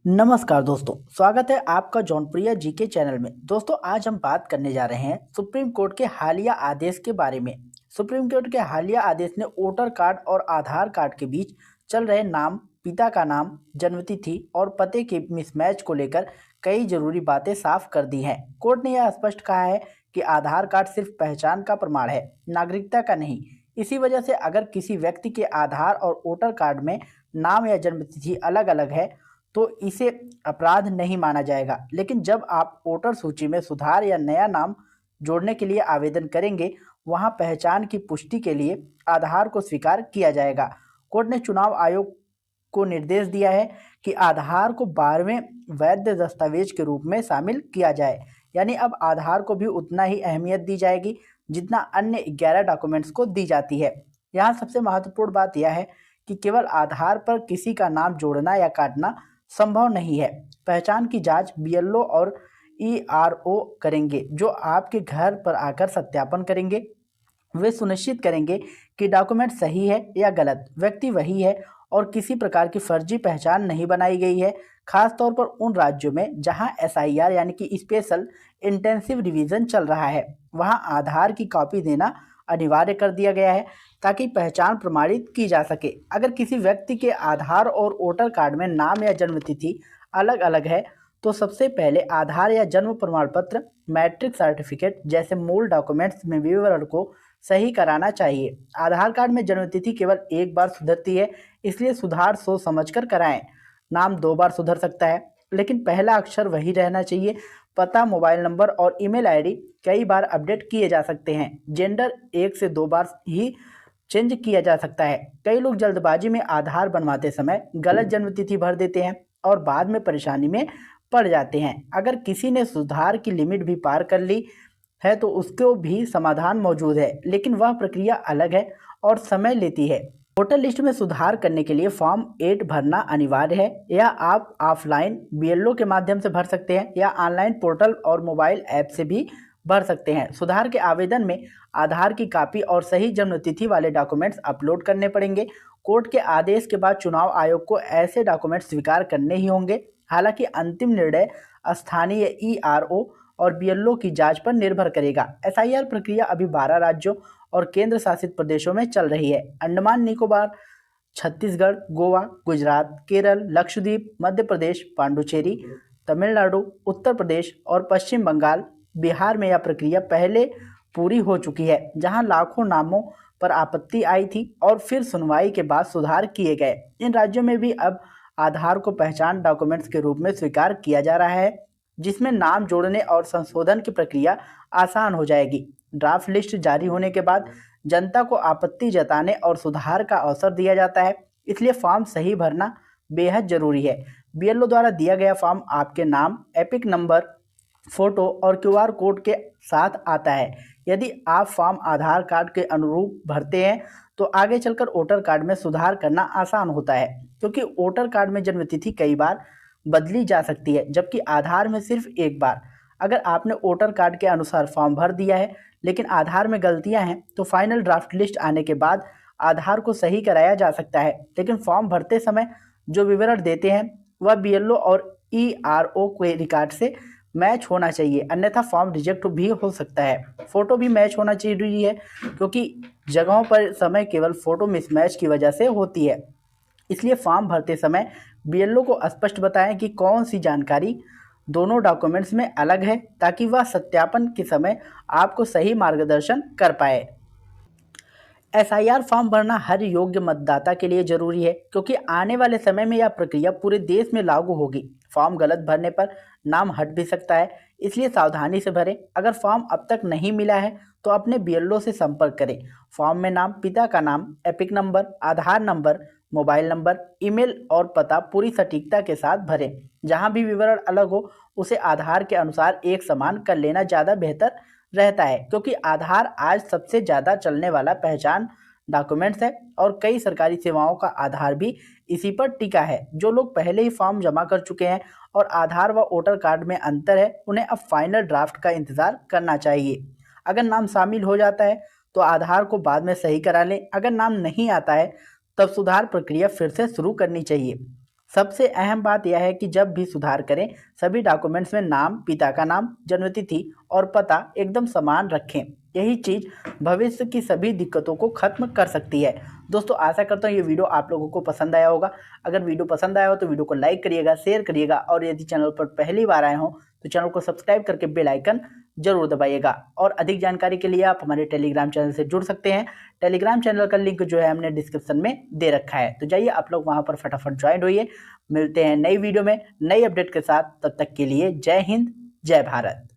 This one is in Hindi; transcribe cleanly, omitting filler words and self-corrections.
नमस्कार दोस्तों, स्वागत है आपका जौनप्रिया जी के चैनल में। दोस्तों, आज हम बात करने जा रहे हैं सुप्रीम कोर्ट के हालिया आदेश के बारे में। सुप्रीम कोर्ट के हालिया आदेश ने वोटर कार्ड और आधार कार्ड के बीच चल रहे नाम, पिता का नाम, जन्मतिथि और पते के मिसमैच को लेकर कई जरूरी बातें साफ कर दी हैं। कोर्ट ने यह स्पष्ट कहा है कि आधार कार्ड सिर्फ पहचान का प्रमाण है, नागरिकता का नहीं। इसी वजह से अगर किसी व्यक्ति के आधार और वोटर कार्ड में नाम या जन्मतिथि अलग अलग है तो इसे अपराध नहीं माना जाएगा। लेकिन जब आप वोटर सूची में सुधार या नया नाम जोड़ने के लिए आवेदन करेंगे, वहां पहचान की पुष्टि के लिए आधार को स्वीकार किया जाएगा। कोर्ट ने चुनाव आयोग को निर्देश दिया है कि आधार को 12वें वैध दस्तावेज के रूप में शामिल किया जाए। यानी अब आधार को भी उतना ही अहमियत दी जाएगी जितना अन्य 11 डॉक्यूमेंट्स को दी जाती है। यहाँ सबसे महत्वपूर्ण बात यह है कि केवल आधार पर किसी का नाम जोड़ना या काटना संभव नहीं है। पहचान की जांच बीएलओ और ईआरओ करेंगे, जो आपके घर पर आकर सत्यापन करेंगे। वे सुनिश्चित करेंगे कि डॉक्यूमेंट सही है या गलत, व्यक्ति वही है और किसी प्रकार की फर्जी पहचान नहीं बनाई गई है। खास तौर पर उन राज्यों में जहां एसआईआर यानी कि स्पेशल इंटेंसिव रिवीजन चल रहा है, वहां आधार की कॉपी देना अनिवार्य कर दिया गया है ताकि पहचान प्रमाणित की जा सके। अगर किसी व्यक्ति के आधार और वोटर कार्ड में नाम या जन्मतिथि अलग अलग है तो सबसे पहले आधार या जन्म प्रमाण पत्र, मैट्रिक सर्टिफिकेट जैसे मूल डॉक्यूमेंट्स में विवरण को सही कराना चाहिए। आधार कार्ड में जन्मतिथि केवल एक बार सुधरती है, इसलिए सुधार सोच समझकर कराएं। नाम 2 बार सुधर सकता है, लेकिन पहला अक्षर वही रहना चाहिए। पता, मोबाइल नंबर और ईमेल आईडी कई बार अपडेट किए जा सकते हैं। जेंडर 1 से 2 बार ही चेंज किया जा सकता है। कई लोग जल्दबाजी में आधार बनवाते समय गलत जन्मतिथि भर देते हैं और बाद में परेशानी में पड़ जाते हैं। अगर किसी ने सुधार की लिमिट भी पार कर ली है तो उसको भी समाधान मौजूद है, लेकिन वह प्रक्रिया अलग है और समय लेती है। वोटर लिस्ट में सुधार करने के लिए फॉर्म 8 भरना अनिवार्य है। या आप ऑफलाइन बीएलओ के माध्यम से भर सकते हैं या ऑनलाइन पोर्टल और मोबाइल ऐप से भी भर सकते हैं। सुधार के आवेदन में आधार की कॉपी और सही जन्मतिथि वाले डॉक्यूमेंट्स अपलोड करने पड़ेंगे। कोर्ट के आदेश के बाद चुनाव आयोग को ऐसे डॉक्यूमेंट्स स्वीकार करने ही होंगे। हालांकि अंतिम निर्णय स्थानीय ईआरओ और बीएलओ की जांच पर निर्भर करेगा। एसआईआर प्रक्रिया अभी 12 राज्यों और केंद्र शासित प्रदेशों में चल रही है। अंडमान निकोबार, छत्तीसगढ़, गोवा, गुजरात, केरल, लक्षद्वीप, मध्य प्रदेश, पांडुचेरी, तमिलनाडु, उत्तर प्रदेश और पश्चिम बंगाल, बिहार में यह प्रक्रिया पहले पूरी हो चुकी है, जहां लाखों नामों पर आपत्ति आई थी और फिर सुनवाई के बाद सुधार किए गए। इन राज्यों में भी अब आधार को पहचान डॉक्यूमेंट्स के रूप में स्वीकार किया जा रहा है, जिसमें नाम जोड़ने और संशोधन की प्रक्रिया आसान हो जाएगी। ड्राफ्ट लिस्ट जारी होने के बाद जनता को आपत्ति जताने और सुधार का अवसर दिया जाता है, इसलिए फॉर्म सही भरना बेहद जरूरी है। बीएलओ द्वारा दिया गया फॉर्म आपके नाम, एपिक नंबर, फोटो और क्यूआर कोड के साथ आता है। यदि आप फॉर्म आधार कार्ड के अनुरूप भरते हैं तो आगे चलकर वोटर कार्ड में सुधार करना आसान होता है, क्योंकि वोटर कार्ड में जन्मतिथि कई बार बदली जा सकती है, जबकि आधार में सिर्फ एक बार। अगर आपने वोटर कार्ड के अनुसार फॉर्म भर दिया है लेकिन आधार में गलतियां हैं तो फाइनल ड्राफ्ट लिस्ट आने के बाद आधार को सही कराया जा सकता है। लेकिन फॉर्म भरते समय जो विवरण देते हैं वह बीएलओ और ईआरओ के रिकॉर्ड से मैच होना चाहिए, अन्यथा फॉर्म रिजेक्ट भी हो सकता है। फोटो भी मैच होना चाहिए है, क्योंकि जगहों पर समय केवल फोटो मिसमैच की वजह से होती है। इसलिए फॉर्म भरते समय बीएलओ को स्पष्ट बताएं कि कौन सी जानकारी दोनों डॉक्यूमेंट्स में अलग है, ताकि वह सत्यापन के समय आपको सही मार्गदर्शन कर पाए। एसआईआर फॉर्म भरना हर योग्य मतदाता के लिए जरूरी है, क्योंकि आने वाले समय में यह प्रक्रिया पूरे देश में लागू होगी। फॉर्म गलत भरने पर नाम हट भी सकता है, इसलिए सावधानी से भरें। अगर फॉर्म अब तक नहीं मिला है तो अपने बीएलओ से संपर्क करें। फॉर्म में नाम, पिता का नाम, एपिक नंबर, आधार नंबर, मोबाइल नंबर, ईमेल और पता पूरी सटीकता के साथ भरें। जहां भी विवरण अलग हो उसे आधार के अनुसार एक समान कर लेना ज़्यादा बेहतर रहता है, क्योंकि आधार आज सबसे ज़्यादा चलने वाला पहचान डॉक्यूमेंट्स है और कई सरकारी सेवाओं का आधार भी इसी पर टिका है। जो लोग पहले ही फॉर्म जमा कर चुके हैं और आधार व वोटर कार्ड में अंतर है, उन्हें अब फाइनल ड्राफ्ट का इंतज़ार करना चाहिए। अगर नाम शामिल हो जाता है तो आधार को बाद में सही करा लें। अगर नाम नहीं आता है तब सुधार प्रक्रिया फिर से शुरू करनी चाहिए। सबसे अहम बात यह है कि जब भी सुधार करें सभी डॉक्यूमेंट्स में नाम, पिता का नाम, जन्मतिथि और पता एकदम समान रखें। यही चीज़ भविष्य की सभी दिक्कतों को खत्म कर सकती है। दोस्तों आशा करता हूँ ये वीडियो आप लोगों को पसंद आया होगा। अगर वीडियो पसंद आया हो तो वीडियो को लाइक करिएगा, शेयर करिएगा और यदि चैनल पर पहली बार आए हो तो चैनल को सब्सक्राइब करके बेल आइकन जरूर दबाइएगा। और अधिक जानकारी के लिए आप हमारे टेलीग्राम चैनल से जुड़ सकते हैं। टेलीग्राम चैनल का लिंक जो है हमने डिस्क्रिप्शन में दे रखा है, तो जाइए आप लोग वहां पर फटाफट ज्वाइन होइए। मिलते हैं नई वीडियो में नई अपडेट के साथ, तब तक के लिए जय हिंद, जय भारत।